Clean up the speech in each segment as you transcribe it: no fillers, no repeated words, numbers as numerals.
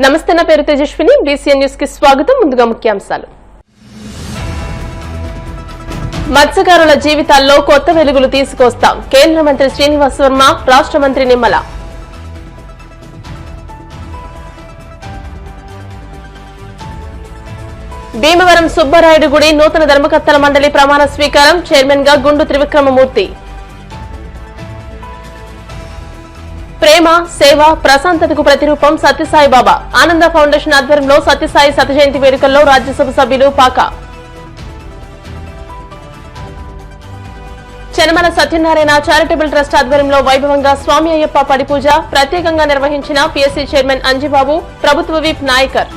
నమస్తే, నా పేరు తేజస్విని. బీసీఎన్ న్యూస్ కి స్వాగతం. ముందుగా ముఖ్యాంశాలు. మత్స్యకారుల జీవితాల్లో కొత్త వెలుగులు తీసుకొస్తాం. కేంద్ర మంత్రి శ్రీనివాస్ వర్మ, రాష్ట్ర మంత్రి నిమ్మల. భీమవరం సుబ్బారాయుడు గుడి నూతన ధర్మకర్తల మండలి ప్రమాణ స్వీకారం. చైర్మన్ గా గుండు త్రివిక్రమమూర్తి. ప్రేమ, సేవ, ప్రశాంతతకు ప్రతిరూపం సత్యసాయి బాబా. ఆనంద ఫౌండేషన్ ఆధ్వర్యంలో సత్యసాయి శత జయంతి వేడుకల్లో రాజ్యసభ సభ్యులు పాక. చెనమల సత్యనారాయణ చారిటబుల్ ట్రస్ట్ ఆధ్వర్యంలో వైభవంగా స్వామి అయ్యప్ప పడిపూజ ప్రత్యేకంగా నిర్వహించిన పీఎస్సీ చైర్మన్ అంజిబాబు, ప్రభుత్వ విప్ నాయకర్.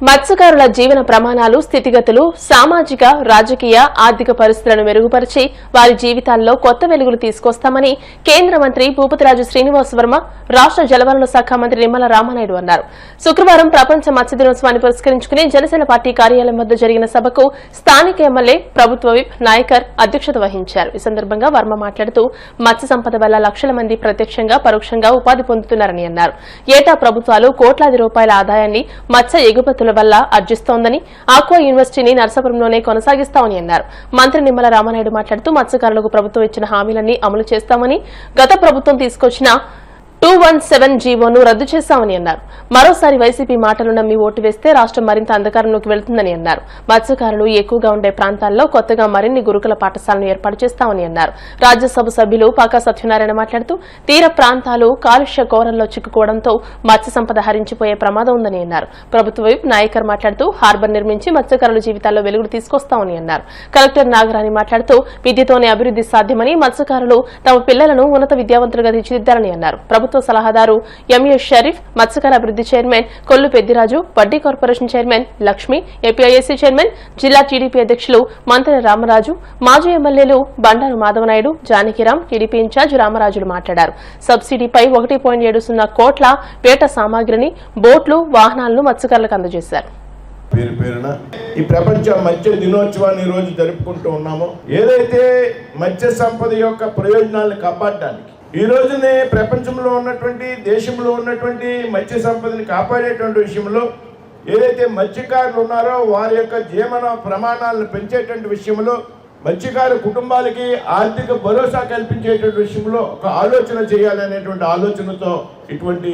మత్స్యకారుల జీవన ప్రమాణాలు, స్థితిగతులు, సామాజిక, రాజకీయ, ఆర్థిక పరిస్థితులను మెరుగుపరిచి వారి జీవితాల్లో కొత్త వెలుగులు తీసుకొస్తామని కేంద్ర మంత్రి భూపతిరాజు శ్రీనివాస్ వర్మ, రాష్ట్ర జలవనరుల శాఖ మంత్రి నిమ్మల రామానాయుడు అన్నారు. శుక్రవారం ప్రపంచ మత్స్య దినోత్సవాన్ని పురస్కరించుకుని జనసేన పార్టీ కార్యాలయం వద్ద జరిగిన సభకు స్థానిక ఎమ్మెల్యే, ప్రభుత్వ విప్ నాయకర్ అధ్యక్షత వహించారు. ఈ సందర్భంగా వర్మ మాట్లాడుతూ మత్స్య సంపద వల్ల లక్షల మంది ప్రత్యక్షంగా, పరోక్షంగా ఉపాధి పొందుతున్నారని అన్నారు. ఏటా ప్రభుత్వాలు కోట్లాది రూపాయల ఆదాయాన్ని మత్స్య ఎగుమతుల వల్ల ఆర్జిస్తోందని, ఆక్వా యూనివర్సిటీని నర్సాపురంలోనే కొనసాగిస్తామని అన్నారు. మంత్రి నిమ్మల రామానాయుడు మాట్లాడుతూ మత్స్యకారులకు ప్రభుత్వం ఇచ్చిన హామీలన్నీ అమలు చేస్తామని, గత ప్రభుత్వం తీసుకొచ్చిన 217 జీవోను రద్దు చేశామని అన్నారు. మరోసారి వైసీపీ మాటలు నమ్మి ఓటు వేస్తే రాష్ట్రం మరింత అంధకారంలోకి వెళ్తుందని అన్నారు. మత్స్యకారులు ఎక్కువగా ఉండే ప్రాంతాల్లో కొత్తగా మరిన్ని గురుకుల పాఠశాలను ఏర్పాటు చేస్తామని అన్నారు. రాజ్యసభ సభ్యులు పాకా సత్యనారాయణ మాట్లాడుతూ తీర ప్రాంతాలు కాలుష్య కోరల్లో చిక్కుకోవడంతో మత్స్య సంపద హరించిపోయే ప్రమాదం ఉందని అన్నారు. ప్రభుత్వ విప్ నాయకర్ మాట్లాడుతూ హార్బర్ నిర్మించి మత్స్యకారుల జీవితాల్లో వెలుగులు తీసుకొస్తామని అన్నారు. కలెక్టర్ నాగరాణి మాట్లాడుతూ విద్యతోనే అభివృద్ది సాధ్యమని, మత్స్యకారులు తమ పిల్లలను ఉన్నత విద్యావంతులుగా తీర్చిదిద్దారని అన్నారు. ప్రభుత్వ సలహాదారు ఎంఏ షరీఫ్, మత్స్యకార అభివృద్ది చైర్మన్ కొల్లు పెద్దిరాజు, వడ్డీ కార్పొరేషన్ చైర్మన్ లక్ష్మి, ఏపీఐఏసీ చైర్మన్, జిల్లా టీడీపీ అధ్యక్షులు మంత్రి రామరాజు, మాజీ ఎమ్మెల్యేలు బండారు మాధవనాయుడు, జానకిరాం, టీడీపీ ఇన్ఛార్జ్ రామరాజులు మాట్లాడారు. సబ్సిడీపై 1.70 కోట్ల వేట సామాగ్రిని, బోట్లు, వాహనాలను మత్స్యకారులకు అందజేశారు. పేరు పేరున ఈ ప్రపంచ మత్స్య దినోత్సవాన్ని ఈ రోజు జరుపుకుంటూ ఉన్నాము. ఏదైతే మత్స్య సంపద యొక్క ప్రయోజనాలను కాపాడడానికి ఈ రోజునే ప్రపంచంలో ఉన్నటువంటి, దేశంలో ఉన్నటువంటి మత్స్య సంపదని కాపాడేటువంటి విషయంలో ఏదైతే మత్స్యకారులు ఉన్నారో వారి యొక్క జీవన ప్రమాణాలను పెంచేటువంటి విషయంలో, మత్స్యకారు కుటుంబాలకి ఆర్థిక భరోసా కల్పించేటువంటి విషయంలో ఒక ఆలోచన చేయాలనేటువంటి ఆలోచనతో ఇటువంటి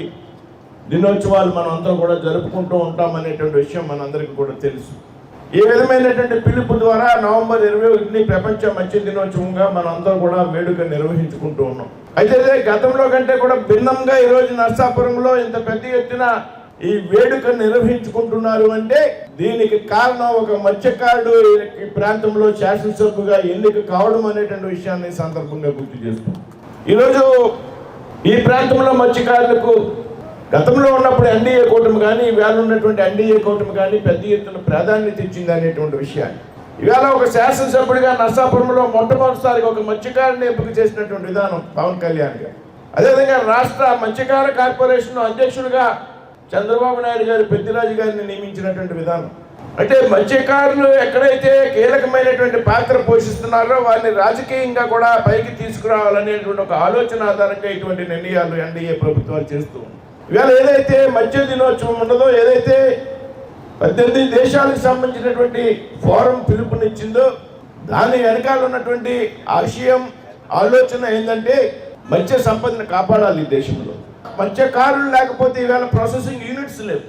దినోత్సవాలు మనం అంతా కూడా జరుపుకుంటూ ఉంటామనేటువంటి విషయం మనందరికీ కూడా తెలుసు. ఈ విధమైనటువంటి పిలుపు ద్వారా నవంబర్ 21ని ప్రపంచ మత్స్య దినోత్సవంగా మనం అందరూ కూడా వేడుక నిర్వహించుకుంటూ ఉన్నాం. అయితే గతంలో కంటే కూడా భిన్నంగా ఈరోజు నర్సాపురంలో ఇంత పెద్ద ఎత్తున ఈ వేడుక నిర్వహించుకుంటున్నారు అంటే దీనికి కారణం ఒక మత్స్యకారుడు ఈ ప్రాంతంలో శాసనసభ్యుగా ఎన్నిక కావడం అనేటువంటి విషయాన్ని సందర్భంగా గుర్తు చేస్తాం. ఈరోజు ఈ ప్రాంతంలో మత్స్యకారులకు గతంలో ఉన్నప్పుడు ఎన్డీఏ కూటమి కానీ, ఇవాళ ఉన్నటువంటి ఎన్డీఏ కూటమి కానీ పెద్ద ఎత్తున ప్రాధాన్యత ఇచ్చింది అనేటువంటి విషయాన్ని, ఇవాళ ఒక శాసనసభ్యుడిగా నర్సాపురంలో మొట్టమొదటిసారిగా ఒక మత్స్యకారుని ఎంపిక చేసినటువంటి విధానం పవన్ కళ్యాణ్ గారు. అదేవిధంగా రాష్ట్ర మత్స్యకార కార్పొరేషన్ అధ్యక్షుడిగా చంద్రబాబు నాయుడు గారు పెద్దిరాజు గారిని నియమించినటువంటి విధానం. అంటే మత్స్యకారులు ఎక్కడైతే కీలకమైనటువంటి పాత్ర పోషిస్తున్నారో వారిని రాజకీయంగా కూడా పైకి తీసుకురావాలనేటువంటి ఒక ఆలోచన ఆధారంగా ఇటువంటి నిర్ణయాలు ఎన్డీఏ ప్రభుత్వాలు చేస్తూ ఇవాళ ఏదైతే మత్స్య దినోత్సవం ఉన్నదో, ఏదైతే 18 దేశాలకు సంబంధించినటువంటి ఫోరం పిలుపునిచ్చిందో దాని వెనకాల ఉన్నటువంటి ఆశయం, ఆలోచన ఏంటంటే మత్స్య సంపదను కాపాడాలి. ఈ దేశంలో మత్స్యకారులు లేకపోతే ఈవేళ ప్రాసెసింగ్ యూనిట్స్ లేవు,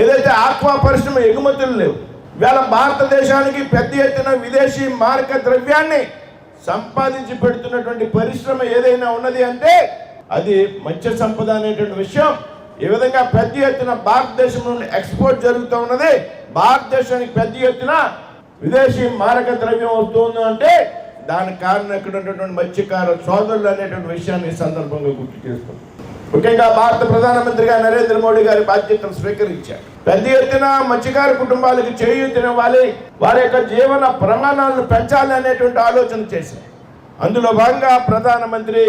ఏదైతే ఆక్వా పరిశ్రమ ఎగుమతులు లేవు. ఇవాళ భారతదేశానికి పెద్ద ఎత్తున విదేశీ మారక ద్రవ్యాన్ని సంపాదించి పెడుతున్నటువంటి పరిశ్రమ ఏదైనా ఉన్నది అంటే అది మత్స్య సంపద అనేటువంటి విషయం. ఈ విధంగా పెద్ద ఎత్తున భారతదేశం నుండి ఎక్స్పోర్ట్ జరుగుతూ ఉన్నది. భారతదేశానికి పెద్ద ఎత్తున విదేశీ మారక ద్రవ్యం వస్తుంది అంటే దానికి కారణం ఇక్కడ ఉన్నటువంటి మత్స్యకార సోదరులు అనేటువంటి విషయాన్ని ఈ సందర్భంగా గుర్తు చేస్తాం. ముఖ్యంగా భారత ప్రధానమంత్రిగా నరేంద్ర మోడీ గారి బాధ్యతలు స్వీకరించారు. పెద్ద ఎత్తున మత్స్యకార కుటుంబాలకు చేయూతనివ్వాలి, వారి యొక్క జీవన ప్రమాణాలను పెంచాలి అనేటువంటి ఆలోచన చేశారు. అందులో భాగంగా ప్రధానమంత్రి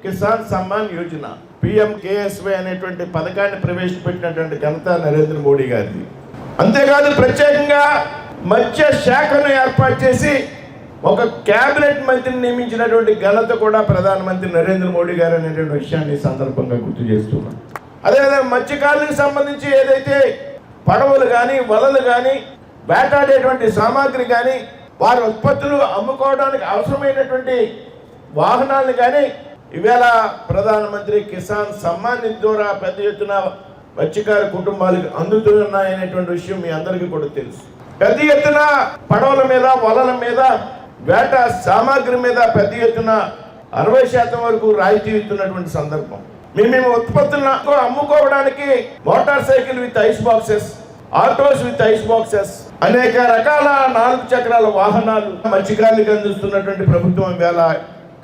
కిసాన్ సమ్మాన్ యోజన PMKSY అనేటువంటి పథకాన్ని ప్రవేశపెట్టినటువంటి ఘనత నరేంద్ర మోడీ గారిది. అంతేకాదు ప్రత్యేకంగా మత్స్య శాఖను ఏర్పాటు చేసి ఒక కేబినెట్ మంత్రిని నియమించినటువంటి ఘనత కూడా ప్రధానమంత్రి నరేంద్ర మోడీ గారు అనేటువంటి విషయాన్ని సందర్భంగా గుర్తు చేస్తున్నాం. అదేవిధంగా మత్స్యకారులకు సంబంధించి ఏదైతే పడవలు కానీ వలలు కానీ వేటాడేటువంటి సామాగ్రి కానీ వారి ఉత్పత్తులు అమ్ముకోవడానికి అవసరమైనటువంటి వాహనాలను కానీ ఈవేళ ప్రధానమంత్రి కిసాన్ సమ్మాన్ నిధి ద్వారా పెద్ద ఎత్తున మత్స్యకార కుటుంబాలకు అందుతున్నాయనేటువంటి విషయం మీ అందరికీ కూడా తెలుసు. పెద్ద ఎత్తున పడవల మీద వలల మీద వేట సామాగ్రి మీద పెద్ద ఎత్తున 60% వరకు రాయితీ ఇస్తున్నటువంటి సందర్భం. మేము ఉత్పత్తులను అమ్ముకోవడానికి motor cycle with ice boxes, autos with ice boxes, అనేక రకాల 4 చక్రాల వాహనాలు మత్స్యకారులకు అందిస్తున్నటువంటి ప్రభుత్వం వేళ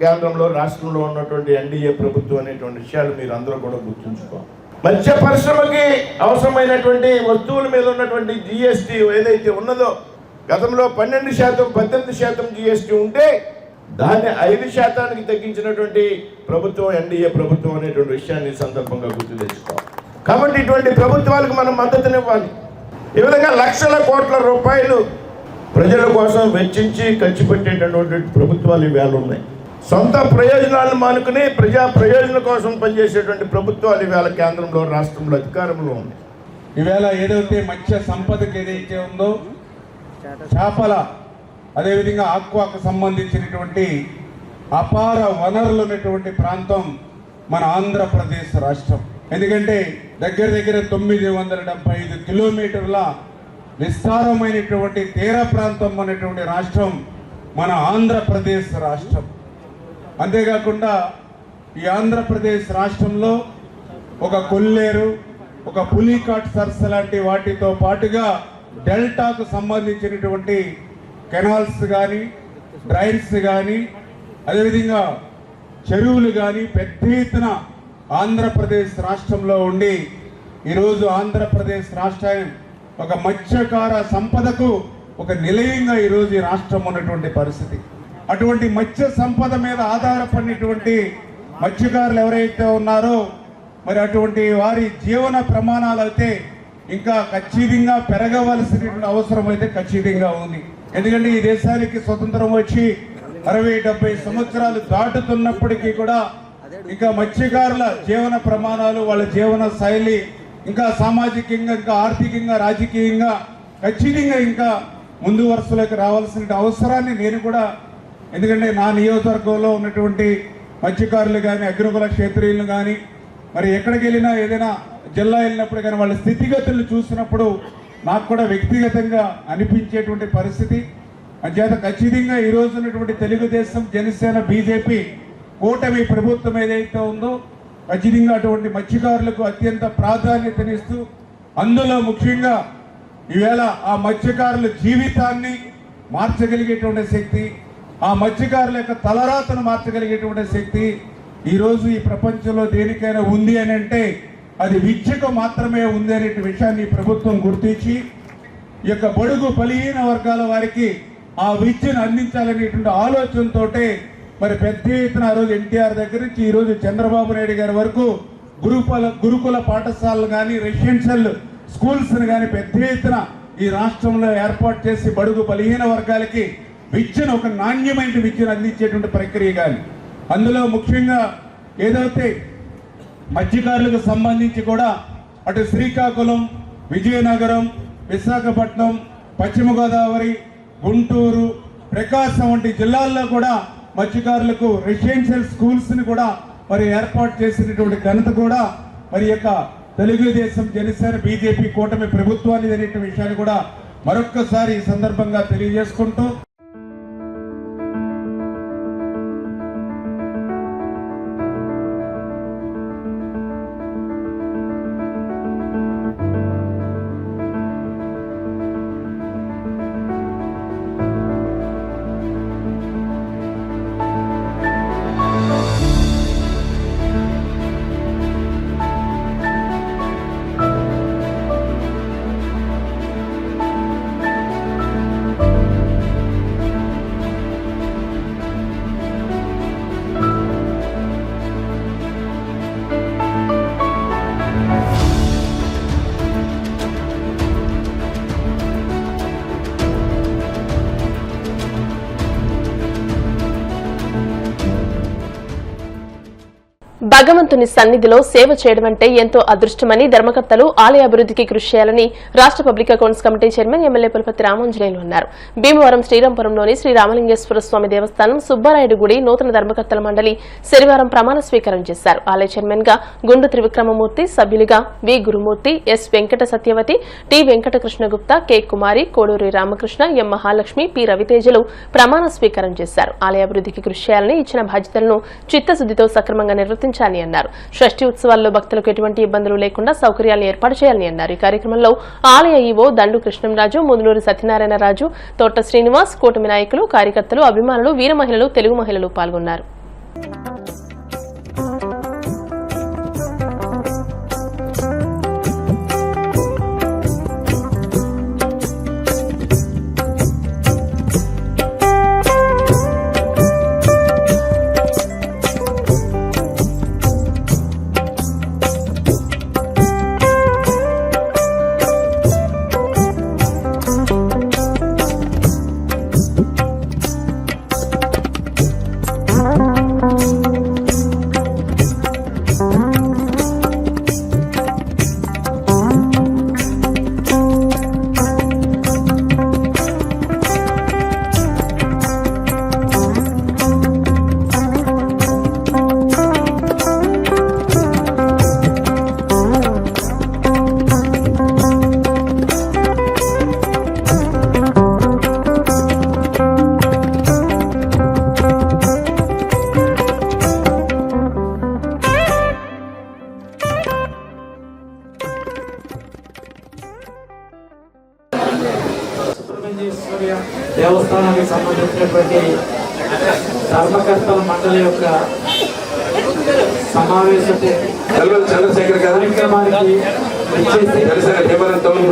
కేంద్రంలో రాష్ట్రంలో ఉన్నటువంటి ఎన్డీఏ ప్రభుత్వం అనేటువంటి విషయాలు మీరు అందరూ కూడా గుర్తుంచుకోవాలి. మత్స్య పరిశ్రమకి అవసరమైనటువంటి వస్తువుల మీద ఉన్నటువంటి జిఎస్టీ ఏదైతే ఉన్నదో గతంలో 12% 18% జిఎస్టీ ఉంటే దాన్ని 5%కి తగ్గించినటువంటి ప్రభుత్వం ఎన్డీఏ ప్రభుత్వం అనేటువంటి విషయాన్ని సందర్భంగా గుర్తు తెచ్చుకోవాలి. కాబట్టి ఇటువంటి ప్రభుత్వాలకు మనం మద్దతునివ్వాలి. ఈ విధంగా లక్షల కోట్ల రూపాయలు ప్రజల కోసం వెచ్చించి ఖర్చు పెట్టేటటువంటి ప్రభుత్వాలు ఈవేళ ఉన్నాయి. సొంత ప్రయోజనాలను మానుకుని ప్రజా ప్రయోజనం కోసం పనిచేసేటువంటి ప్రభుత్వాలు ఈవేళ కేంద్రంలో రాష్ట్రంలో అధికారంలో ఉంది. ఈవేళ ఏదైతే మత్స్య సంపదకి ఏదైతే ఉందో చేపల అదేవిధంగా ఆక్వాకు సంబంధించినటువంటి అపార వనరులు ఉన్నటువంటి ప్రాంతం మన ఆంధ్రప్రదేశ్ రాష్ట్రం. ఎందుకంటే దగ్గర 975 కిలోమీటర్ల విస్తారమైనటువంటి తీర ప్రాంతం అనేటువంటి రాష్ట్రం మన ఆంధ్రప్రదేశ్ రాష్ట్రం. అంతేకాకుండా ఈ ఆంధ్రప్రదేశ్ రాష్ట్రంలో ఒక కొల్లేరు, ఒక పులికాట్ సరస్స లాంటి వాటితో పాటుగా డెల్టాకు సంబంధించినటువంటి కెనాల్స్ కానీ డ్రైన్స్ కానీ అదేవిధంగా చెరువులు కానీ పెద్ద ఎత్తున ఆంధ్రప్రదేశ్ రాష్ట్రంలో ఉండి ఈరోజు ఆంధ్రప్రదేశ్ రాష్ట్రం ఒక మత్స్యకార సంపదకు ఒక నిలయంగా ఈరోజు ఈ రాష్ట్రం ఉన్నటువంటి పరిస్థితి. అటువంటి మత్స్య సంపద మీద ఆధారపడినటువంటి మత్స్యకారులు ఎవరైతే ఉన్నారో మరి అటువంటి వారి జీవన ప్రమాణాలు అయితే ఇంకా ఖచ్చితంగా పెరగవలసినటువంటి అవసరం అయితే ఖచ్చితంగా ఉంది. ఎందుకంటే ఈ దేశానికి స్వతంత్రం వచ్చి 60-70 సంవత్సరాలు దాటుతున్నప్పటికీ కూడా ఇంకా మత్స్యకారుల జీవన ప్రమాణాలు, వాళ్ళ జీవన శైలి ఇంకా సామాజికంగా, ఇంకా ఆర్థికంగా, రాజకీయంగా ఖచ్చితంగా ఇంకా ముందు వరుసలోకి రావాల్సిన అవసరాన్ని నేను కూడా, ఎందుకంటే నా నియోజకవర్గంలో ఉన్నటువంటి మత్స్యకారులు కానీ అగ్రకుల క్షేత్రీయులు కానీ మరి ఎక్కడికి వెళ్ళినా ఏదైనా జిల్లా వెళ్ళినప్పుడు కానీ వాళ్ళ స్థితిగతులు చూసినప్పుడు నాకు కూడా వ్యక్తిగతంగా అనిపించేటువంటి పరిస్థితి. అంచేత ఖచ్చితంగా ఈరోజు ఉన్నటువంటి తెలుగుదేశం, జనసేన, బీజేపీ కూటమి ప్రభుత్వం ఏదైతే ఉందో ఖచ్చితంగా అటువంటి మత్స్యకారులకు అత్యంత ప్రాధాన్యతనిస్తూ అందులో ముఖ్యంగా ఈవేళ ఆ మత్స్యకారుల జీవితాన్ని మార్చగలిగేటువంటి శక్తి, ఆ మత్స్యకారుల యొక్క తలరాతను మార్చగలిగేటువంటి శక్తి ఈరోజు ఈ ప్రపంచంలో దేనికైనా ఉంది అని అంటే అది విద్యకు మాత్రమే ఉంది అనే విషయాన్ని ప్రభుత్వం గుర్తించి ఈ యొక్క బడుగు బలహీన వర్గాల వారికి ఆ విద్యను అందించాలనేటువంటి ఆలోచనతోటే మరి పెద్ద ఎత్తున ఆ రోజు ఎన్టీఆర్ దగ్గర నుంచి ఈ రోజు చంద్రబాబు నాయుడు గారి వరకు గురుకుల పాఠశాలలు కానీ రెసిడెన్షియల్ స్కూల్స్ కానీ పెద్ద ఎత్తున ఈ రాష్ట్రంలో ఏర్పాటు చేసి బడుగు బలహీన వర్గాలకి విద్యను, ఒక నాణ్యమైన విద్యను అందించేటువంటి ప్రక్రియ కానీ అందులో ముఖ్యంగా ఏదైతే మత్స్యకారులకు సంబంధించి కూడా అటు శ్రీకాకుళం, విజయనగరం, విశాఖపట్నం, పశ్చిమ గోదావరి, గుంటూరు, ప్రకాశం వంటి జిల్లాల్లో కూడా మత్స్యకారులకు రెసిడెన్షియల్ స్కూల్స్ని కూడా మరి ఏర్పాటు చేసినటువంటి ఘనత కూడా మరి యొక్క తెలుగుదేశం, జనసేన, బీజేపీ కూటమి ప్రభుత్వాన్ని అనే విషయాన్ని కూడా మరొక్కసారి ఈ సందర్భంగా తెలియజేసుకుంటూ భగవంతుని సన్నిధిలో సేవ చేయడం అంటే ఎంతో అదృష్టమని ధర్మకర్తలు ఆలయ అభివృద్ధికి కృషి చేయాలని రాష్ట్ర public accounts committee chairman MLA Pulapati Ramanjaneyulu అన్నారు. భీమవరం శ్రీరాంపురంలోని శ్రీ రామలింగేశ్వర స్వామి దేవస్థానం సుబ్బారాయుడు గుడి నూతన ధర్మకర్తల మండలి శనివారం ప్రమాణ స్వీకారం చేశారు. ఆలయ చైర్మన్ గా గుండు త్రివిక్రమమూర్తి, సభ్యులుగా V Gurumurthy, S Venkata Satyavathi, T Venkatakrishna Gupta, K Kumari, Koduri Ramakrishna, M Mahalakshmi, P రవితేజలు ప్రమాణ స్వీకారం చేశారు. ఆలయ అభివృద్ధికి కృషి చేయాలని ఇచ్చిన బాధ్యతలను చిత్తశుద్దితో సక్రమంగా నిర్వర్తించాలని అన్నారు. షష్ఠి ఉత్సవాల్లో భక్తులకు ఎటువంటి ఇబ్బందులు లేకుండా సౌకర్యాలను ఏర్పాటు చేయాలని అన్నారు. ఈ కార్యక్రమంలో ఆలయ ఈవో దండు కృష్ణంరాజు, ముదునూరి సత్యనారాయణరాజు, తోట శ్రీనివాస్, కూటమి నాయకులు, కార్యకర్తలు, అభిమానులు, వీర మహిళలు, తెలుగు మహిళలు పాల్గొన్నారు. దేవస్థానానికి సంబంధించినటువంటి ధర్మకర్తల మండలి యొక్క సమావేశపు కార్యక్రమానికి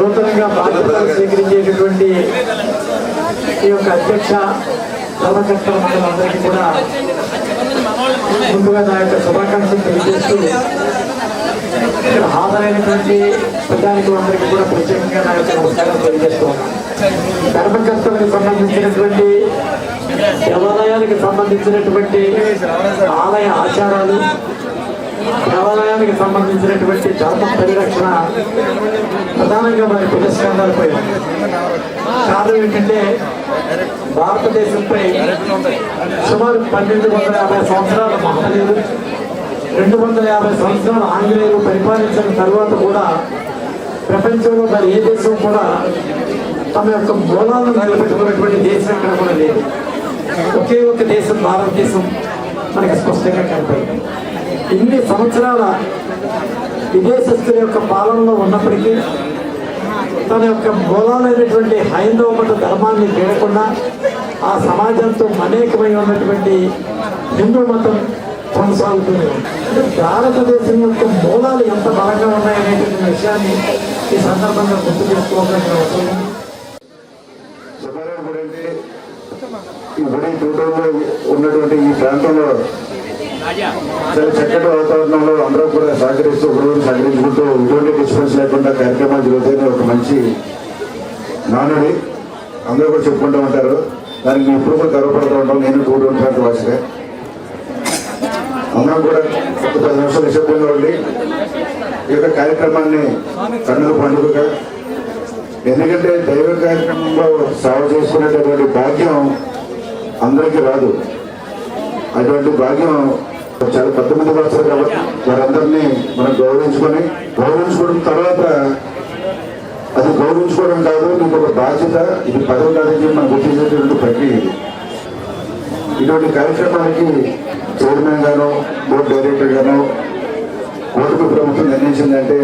నూతనంగా బాధ్యతలు స్వీకరించేటటువంటి ఈ యొక్క అధ్యక్ష ధర్మకర్తల మండలి అందరికీ కూడా ముందుగా నా యొక్క శుభాకాంక్షలు తెలియజేస్తూ ఇక్కడ హాజరైనటువంటి ప్రజానికులందరికీ కూడా ప్రత్యేకంగా నా యొక్క నమస్కారం తెలియజేస్తూ ఉన్నాను. ధర్మకర్తలకు సంబంధించినటువంటి దేవాలయానికి సంబంధించినటువంటి ఆలయ ఆచారాలు, దేవాలయానికి సంబంధించినటువంటి ధర్మ పరిరక్షణ ప్రధానంగా మరి పురస్కారాలపై కారణం ఏంటంటే భారతదేశంపై సుమారు 1250 సంవత్సరాల మహనీయులు, 250 సంవత్సరాలు ఆంగ్లేయులు పరిపాలించిన తర్వాత కూడా ప్రపంచంలో మరి ఏ దేశం కూడా తమ యొక్క మూలాలను నిలబెట్టుకున్నటువంటి దేశం ఎక్కడ కూడా లేదు. ఒకే ఒక దేశం భారతదేశం మనకి స్పష్టంగా కనపడింది. ఇన్ని సంవత్సరాల విదేశస్తుల యొక్క పాలనలో ఉన్నప్పటికీ తన యొక్క మూలాలైనటువంటి హైందవ మత ధర్మాన్ని వీడకుండా ఆ సమాజంతో మమేకమై ఉన్నటువంటి హిందూ మతం కొనసాగుతుంది. భారతదేశం యొక్క మూలాలు ఎంత బలంగా ఉన్నాయనేటువంటి విషయాన్ని ఈ సందర్భంగా గుర్తు చేసుకోవాల్సిన అవసరం. ఈ గుడి చూడంలో ఉన్నటువంటి ఈ ప్రాంతంలో చాలా చక్కటి వాతావరణంలో అందరూ కూడా సహకరిస్తూ గురువుని సహకరించుకుంటూ ఎటువంటి డిస్టెన్స్ లేకుండా కార్యక్రమాలు జరుగుతాయని ఒక మంచి నానుడి అందరూ కూడా చెప్పుకుంటూ ఉంటారు. దానికి మేము ఇప్పుడు కూడా గర్వపడుతూ ఉంటాం. నేను చూడడం ప్రాంత వాసిగా అందరం కూడా 10 నిమిషాలు నిశ్శబ్దంగా ఉండి ఈ యొక్క కార్యక్రమాన్ని కన్నుల పండుగగా, ఎందుకంటే దైవ కార్యక్రమంలో సేవ చేసుకునేటటువంటి భాగ్యం అందరికీ రాదు. అటువంటి భాగ్యం చాలా 10 మంది వస్తారు కాబట్టి వారందరినీ మనం గౌరవించుకోవడం తర్వాత అది గౌరవించుకోవడం కాదు, మీకు ఒక బాధ్యత, ఇది పదవి కాదని మనం గుర్తించేటువంటి ప్రక్రియ. ఇటువంటి కార్యక్రమానికి చైర్మన్ గాను, బోర్డు డైరెక్టర్ గాను కూటమి ప్రభుత్వం నిర్ణయించిందంటే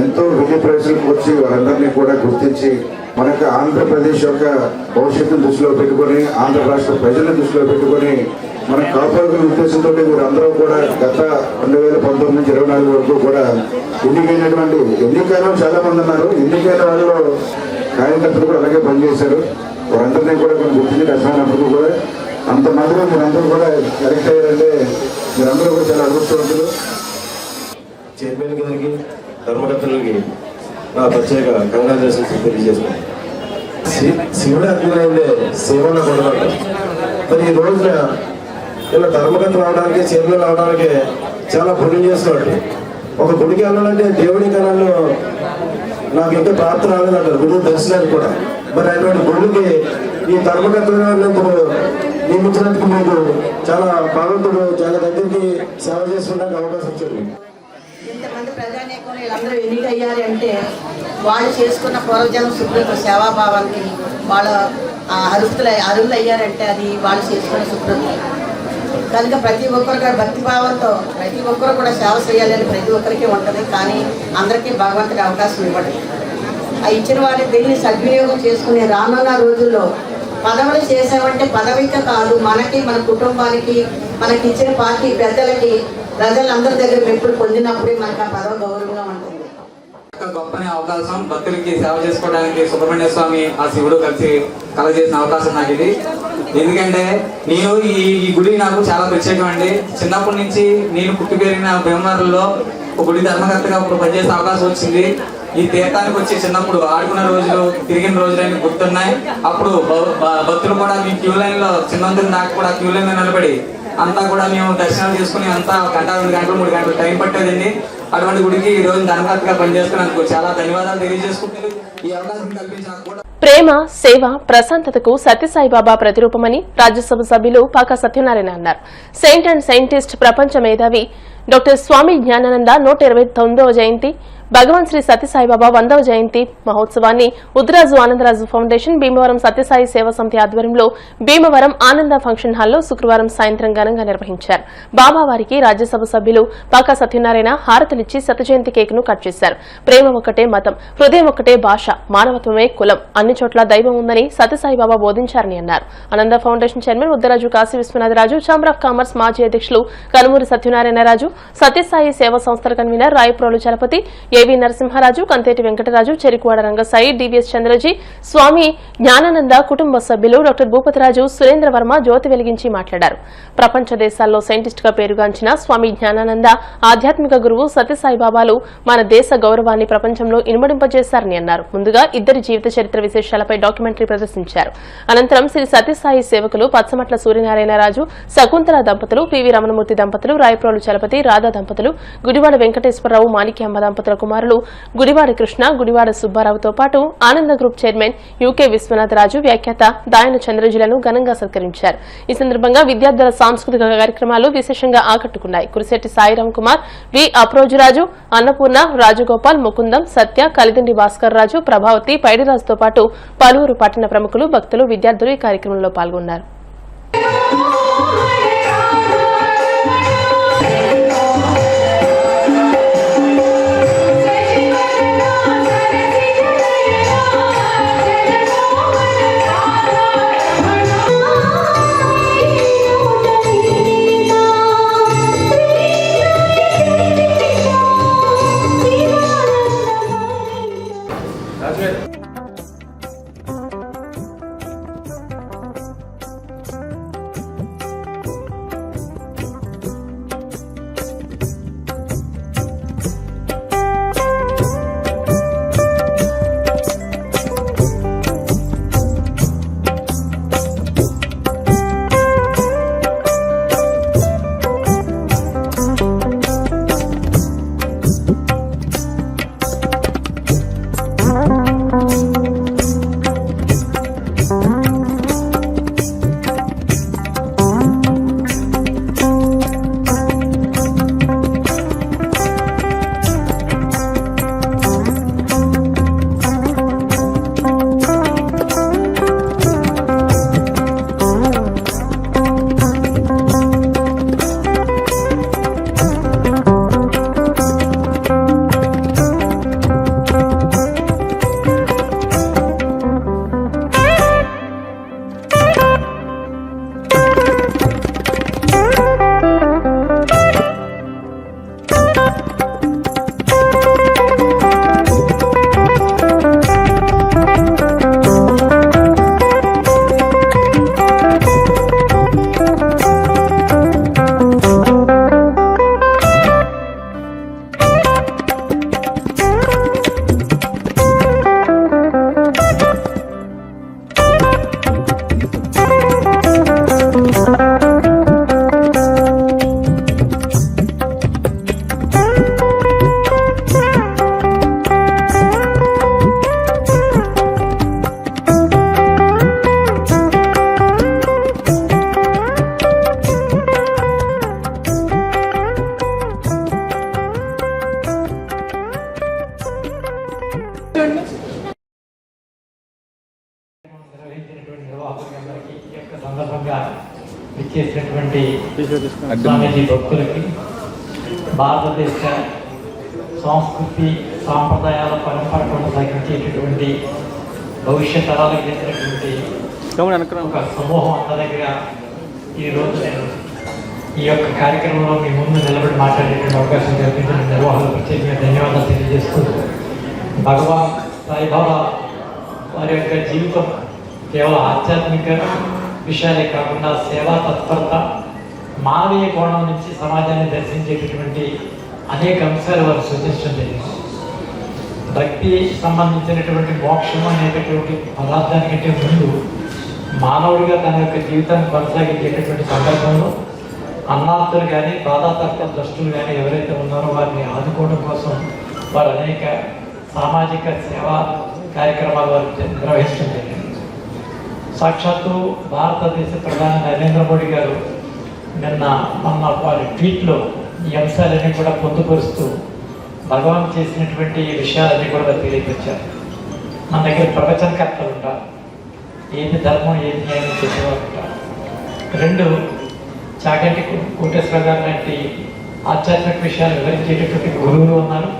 ఎంతో విజయ ప్రదర్శనకు వచ్చి వారందరినీ కూడా గుర్తించి మనకు ఆంధ్రప్రదేశ్ యొక్క భవిష్యత్తును దృష్టిలో పెట్టుకొని, ఆంధ్ర రాష్ట్ర ప్రజలను దృష్టిలో పెట్టుకొని మనం కాపాడుకునే ఉద్దేశంతో వీరందరూ కూడా గత 2019 నుంచి 24 వరకు కూడా ఎన్నికైన చాలా మంది ఉన్నారు. ఎన్నికైన వాళ్ళలో కార్యకర్తలు కూడా అలాగే పనిచేశారు. వారందరినీ కూడా కొన్ని గుర్తించి కష్టమైనప్పుడు కూడా అంతమందిలో మీరందరూ కూడా కరెక్ట్ అయ్యారంటే మీరందరూ కూడా చాలా అదృష్టవంతులు. చైర్మన్ గారికి, ధర్మకర్తలకి నా ప్రత్యేక కంగ్రాచులేషన్స్ తెలియజేస్తున్నాను. శివుడు అర్జునుడే సేవలో కొడతాడు. మరి ఈ రోజున ఇలా ధర్మకర్తలు అవడానికి, చైర్మన్ అవడానికి చాలా పుణ్యం చేసేవాడు. ఒక గుడికి వెళ్ళాలంటే దేవుడికి వెళ్ళాలి, నాకు ఇంకా ప్రాప్తి రాలేదంటారు గురువు దర్శనానికి కూడా. మరి అటువంటి గుడికి ఈ ధర్మకర్తగా నియమించినందుకు మీకు చాలా భగవంతుడు చాలా దగ్గరికి సేవ చేసుకునే అవకాశం ఇచ్చారు. ఇంతమంది ప్రజానీకం వీళ్ళందరూ ఎన్నికయ్యారు అంటే వాళ్ళు చేసుకున్న పూర్వజన్మ సుకృత సేవాభావానికి వాళ్ళ అర్హులు అయ్యారంటే అది వాళ్ళు చేసుకున్న సుకృతి. కనుక ప్రతి ఒక్కరు కూడా భక్తిభావంతో ప్రతి ఒక్కరు కూడా సేవ చేయాలని ప్రతి ఒక్కరికి ఉంటుంది. కానీ అందరికీ భగవంతుడి అవకాశం ఇవ్వడం, ఆ ఇచ్చిన వారి దీన్ని సద్వినియోగం చేసుకునే రానున్న రోజుల్లో పదవులు చేసామంటే పదవిక కాదు, మనకి మన కుటుంబానికి మనకి ఇచ్చిన పార్టీ పెద్దలకి ప్రజలందరి దగ్గర మెప్పులు పొందినప్పుడే మనకు ఆ పదవి గౌరవంగా ఉంటుంది. గొప్పని అవకాశం భక్తులకి సేవ చేసుకోవడానికి సుబ్రహ్మణ్య స్వామి ఆ శివుడు కలిసి కలగజేసిన అవకాశం నాకు ఇది. ఎందుకంటే నేను ఈ గుడి నాకు చాలా ప్రత్యేకం అండి. చిన్నప్పటి నుంచి నేను పుట్టి పెరిగిన భీమవరంలో ఒక గుడి ధర్మకర్తగా ఇప్పుడు పనిచేసే అవకాశం వచ్చింది. ఈ తీర్థానికి వచ్చి చిన్నప్పుడు ఆడుకున్న రోజులు తిరిగిన రోజులన్నీ గుర్తున్నాయి. అప్పుడు భక్తులు కూడా మీ క్యూ లైన్ లో చిన్నందుకు నాకు కూడా క్యూ లైన్ లో నిలబడి అంతా కూడా మేము దర్శనాలు చేసుకుని అంతా గంట 2 గంటలు 3 గంటలు టైం పట్టేదండి. అటువంటి గుడికి ఈ రోజు ధర్మకర్తగా పనిచేస్తున్నందుకు చాలా ధన్యవాదాలు తెలియజేసుకుంటూ ఈ అవకాశం కల్పించినందుకు కూడా ప్రేమ, సేవ, ప్రశాంతతకు సత్యసాయిబాబా ప్రతిరూపమని రాజ్యసభ సభ్యులు పాకా సత్యనారాయణ అన్నారు. సెయింట్ అండ్ సైంటిస్ట్ ప్రపంచ మేధావి డాక్టర్ స్వామి జ్ఞానానంద 129వ జయంతి, భగవాన్ శ్రీ సత్యసాయిబాబా 100వ జయంతి మహోత్సవాన్ని ఉద్రాజు ఆనందరాజు ఫౌండేషన్ భీమవరం సత్యసాయి సేవా సమితి ఆధ్వర్యంలో భీమవరం ఆనంద ఫంక్షన్ హాల్లో శుక్రవారం సాయంత్రం ఘనంగా నిర్వహించారు. బాబావారికి రాజ్యసభ సభ్యులు పాకా సత్యనారాయణ హారతులిచ్చి శత జయంతి కేకును కట్ చేశారు. ప్రేమ ఒక్కటే మతం, హృదయం ఒక్కటే భాష, మానవత్వమే కులం, అన్ని చోట్ల దైవం ఉందని సత్యసాయిబాబా బోధించారని అన్నారు. ఆనంద foundation chairman Uddaraju Kashi Viswanatharaju, chamber of commerce మాజీ అధ్యక్షులు కనుమూరి సత్యనారాయణరాజు, సత్యసాయి సేవా సంస్థల కన్వీనర్ రాయప్రోలు చలపతి, ఏవి నరసింహరాజు, కంతేటి వెంకటరాజు, చెరికువాడ రంగసాయి, డివిఎస్ చంద్రజీ, స్వామి జ్ఞానానంద కుటుంబ సభ్యులు డాక్టర్ భూపతిరాజు, సురేంద్ర వర్మ జ్యోతి వెలిగించి మాట్లాడారు. ప్రపంచ దేశాల్లో సైంటిస్ట్ గా పేరుగాంచిన స్వామి జ్ఞానానంద ఆధ్యాత్మిక గురువు సత్యసాయిబాబాలు మన దేశ గౌరవాన్ని ప్రపంచంలో ఇనుమడింపజేశారని అన్నారు. ముందుగా ఇద్దరి జీవిత చరిత్ర విశేషాలపై డాక్యుమెంటరీ ప్రదర్శించారు. అనంతరం శ్రీ సత్యసాయి సేవకులు పచ్చమట్ల సూర్యనారాయణరాజు, శకుంతల దంపతులు, పివి రమణమూర్తి దంపతులు, రాయప్రోలు చలపతి, రాధా దంపతులు, గుడివాడ వెంకటేశ్వరరావు, మాణిక్యాంబ దంపతుల కుమారులు గుడివాడ కృష్ణ, గుడివాడ సుబ్బారావుతో పాటు ఆనంద గ్రూప్ చైర్మన్ యూకే విశ్వనాథరాజు, వ్యాఖ్యాత దాయన చంద్రజులను ఘనంగా సత్కరించారు. ఈ సందర్భంగా విద్యార్థుల సాంస్కృతిక కార్యక్రమాలు విశేషంగా ఆకట్టుకున్నాయి. కురిశెట్టి సాయిరామ్ కుమార్, వి అప్రోజురాజు, అన్నపూర్ణ, రాజగోపాల్, ముకుందం, సత్య, కలిదిండి భాస్కర్ రాజు, ప్రభావతి, పైడిరాజుతో పాటు పలువురు పట్టణ ప్రముఖులు, భక్తులు, విద్యార్థులు ఈ కార్యక్రమంలో పాల్గొన్నారు. నిర్వహించినటువంటి నిర్వాహకులందరికీ ఈ యొక్క సందర్భంగా ఇచ్చేసినటువంటి స్వామీజీ భక్తులకి, భారతదేశ సంస్కృతి సాంప్రదాయాల పరంపర కొనసాగించేటటువంటి భవిష్యత్ తరాలకు చెందినటువంటి ఒక సమూహం అంత దగ్గర ఈరోజు నేను ఈ యొక్క కార్యక్రమంలో మీ ముందు నిలబడి మాట్లాడేటువంటి అవకాశం కల్పించిన నిర్వాహకులకు ప్రత్యేకంగా ధన్యవాదాలు తెలియజేస్తూ, భగవాన్ సాయిబాబా వారి యొక్క జీవితం కేవలం ఆధ్యాత్మిక విషయాలే కాకుండా సేవా తత్పరత, మానవీయ కోణం నుంచి సమాజాన్ని దర్శించేటటువంటి అనేక అంశాలు వారు సూచించడం జరిగింది. భక్తి సంబంధించినటువంటి మోక్షం అనేటటువంటి పదార్థానికంటే ముందు మానవుడిగా తన యొక్క జీవితాన్ని కొనసాగించేటటువంటి సందర్భంలో అన్నార్థులు కానీ బాధాతత్వ ద్రష్టులు కానీ ఎవరైతే ఉన్నారో వారిని ఆదుకోవడం కోసం వారు అనేక సామాజిక సేవా కార్యక్రమాలు వారు నిర్వహించడం జరిగింది. సాక్షాత్తు భారతదేశ ప్రధాని నరేంద్ర మోడీ గారు మొన్న వారి ట్వీట్లో ఈ అంశాలన్నీ కూడా పొందుపరుస్తూ భగవాన్ చేసినటువంటి విషయాలన్నీ కూడా తెలియపరిచారు. మన దగ్గర ప్రవచనకర్తలు ఉంటారు, ఏది ధర్మం ఏది న్యాయం చేసేవారు ఉంటారు. 2 చాగంటి కోటేశ్వర గారు లాంటి ఆధ్యాత్మిక విషయాలు వివరించేటటువంటి గురువులు ఉన్నారు.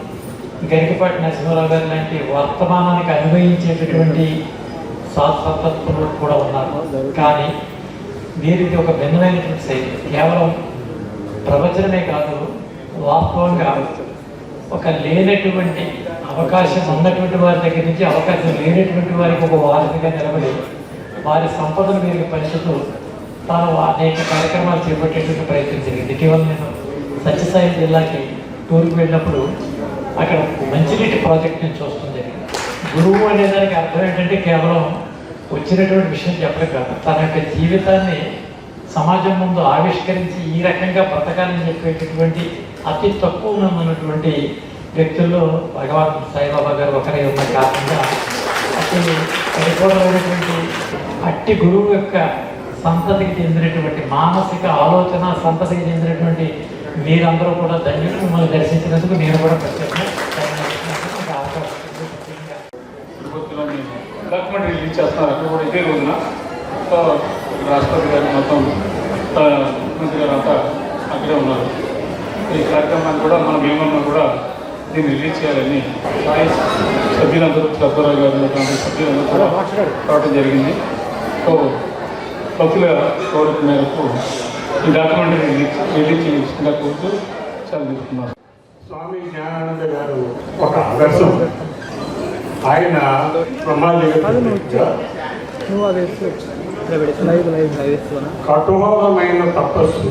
గరికపాటి నరసింహారావు గారు లాంటి వర్తమానానికి అనుభవించేటటువంటి శాస్త్రతత్తులు కూడా ఉన్నారు. కానీ వీరిది ఒక భిన్నమైనటువంటి శైలి. కేవలం ప్రవచనమే కాదు, వాస్తవంగా ఒక లేనటువంటి అవకాశం ఉన్నటువంటి వారి దగ్గర నుంచి అవకాశం లేనటువంటి వారికి ఒక వారధిగా నిలబడి వారి సంపదను వీరికి పంచుతూ తాను అనేక కార్యక్రమాలు చేపట్టేటువంటి ప్రయత్నం జరిగింది. ఇటీవల నేను సత్యసాయి జిల్లాకి టూర్కి వెళ్ళినప్పుడు అక్కడ మంచినీటి ప్రాజెక్ట్ నేను చూస్తాం జరిగింది. గురువు అనేదానికి అర్థం ఏంటంటే కేవలం వచ్చినటువంటి విషయం చెప్పడం కాదు, తన యొక్క జీవితాన్ని సమాజం ముందు ఆవిష్కరించి ఈ రకంగా బ్రతకాలని చెప్పేటటువంటి అతి తక్కువ మంది ఉన్నటువంటి వ్యక్తుల్లో భగవాన్ సాయిబాబా గారు ఒకరే ఉన్న కారణంగా అతి పరిపూర్ణమైనటువంటి అట్టి గురువు యొక్క సంతతికి చెందినటువంటి మానసిక ఆలోచన సంతతికి చెందినటువంటి మీరందరూ కూడా ధన్యులు. మిమ్మల్ని దర్శించినందుకు నేను కూడా ప్రత్యేకంగా డాక్యుమెంట్ రిలీజ్ చేస్తున్నారు. అక్కడ కూడా ఇదే రోజున రాష్ట్రపతి గారు మొత్తం ముఖ్యమంత్రి గారు అంతా అక్కడే ఉన్నారు. ఈ కార్యక్రమాన్ని కూడా మనం ఏమన్నా కూడా దీన్ని రిలీజ్ చేయాలని సభ్యులందరూ సత్వరావు గారు సభ్యులందరూ కూడా రావడం జరిగింది. సో భక్తుల కోరిక మేరకు ఈ డాక్యుమెంట్ రిలీజ్ చేయాల్సిందిగా కోరుతూ చదివిస్తున్నారు. స్వామి జ్ఞానానంద గారు ఒక ఆదర్శం. ఆయన కఠోరమైన తపస్సు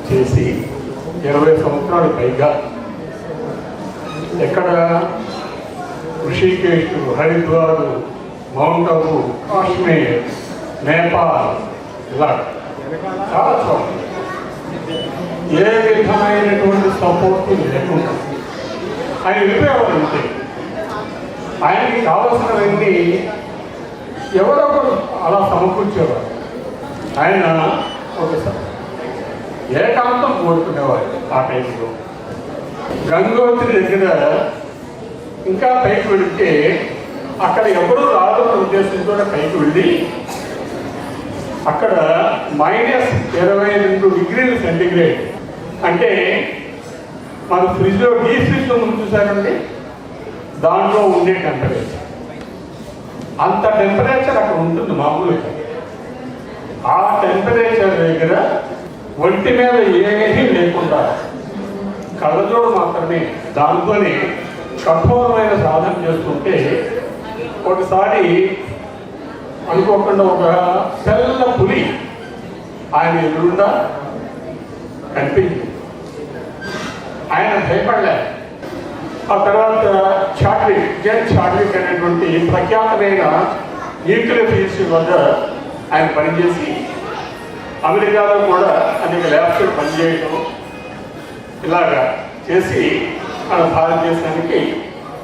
చేసి 20 సంవత్సరాలు పైగా ఎక్కడ ఋషికేశ్, హరిద్వార్, మౌంట్ అబు, కాశ్మీర్, నేపాల్ ఇలా చాలా చోట్ల ఏ విధమైనటువంటి సపోర్ట్ లేకుండా ఆయన వెళ్ళిపోయేవారు. అంతే, ఆయనకి కావలసినవన్నీ ఎవరొకరు అలా సమకూర్చేవారు. ఆయన ఒక ఏకాంతం కోరుకునేవారు. ఆ టైంలో గంగోత్రి దగ్గర ఇంకా పైకి వెళితే అక్కడ ఎవరూ రాదు ఉద్దేశంతో పైకి వెళ్ళి అక్కడ -22 డిగ్రీల సెంటిగ్రేడ్ అంటే మన ఫ్రిడ్జ్లో డీప్ ఫ్రిడ్జ్లో ముందు చూసారండి, దాంట్లో ఉండే టెంపరేచర్, అంత టెంపరేచర్ అక్కడ ఉంటుంది మామూలుగా. ఆ టెంపరేచర్ దగ్గర ఒంటి మీద ఏమీ లేకుండా కళ్ళజోడు మాత్రమే, దాంతోనే కఠోరమైన సాధన చేస్తుంటే ఒకసారి అనుకోకుండా ఒక తెల్ల పులి ఆయన ఎదురుండా కనిపించింది. ఆయన భయపడలేదు. ఆ తర్వాత జెన్ చాడ్విక్ అనేటువంటి ప్రఖ్యాతమైన న్యూక్లియర్ ఫిజిక్స్ వద్ద ఆయన పనిచేసి అమెరికాలో కూడా అనేక ల్యాబ్స్లో పనిచేయడం ఇలాగా చేసి మన భారతదేశానికి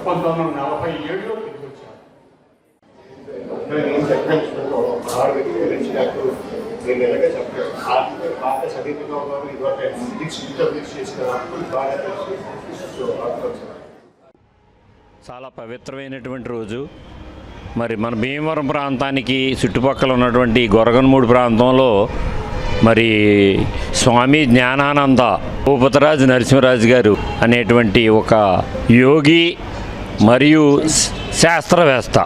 1947లో తిరిగి వచ్చారు. నేను ఎలాగే చెప్పాను, ఆర్థిక బాగా సరిగ్గా ఉన్నారు. ఇదివరకు ఫిజిక్స్ ఇంటర్వ్యూస్ చేసిన బాగా తెలుసు. సో చాలా పవిత్రమైనటువంటి రోజు. మరి మన భీమవరం ప్రాంతానికి చుట్టుపక్కల ఉన్నటువంటి గొరగన్మూడి ప్రాంతంలో మరి స్వామి జ్ఞానానంద భూపతిరాజు నరసింహరాజు గారు అనేటువంటి ఒక యోగి మరియు శాస్త్రవేత్త.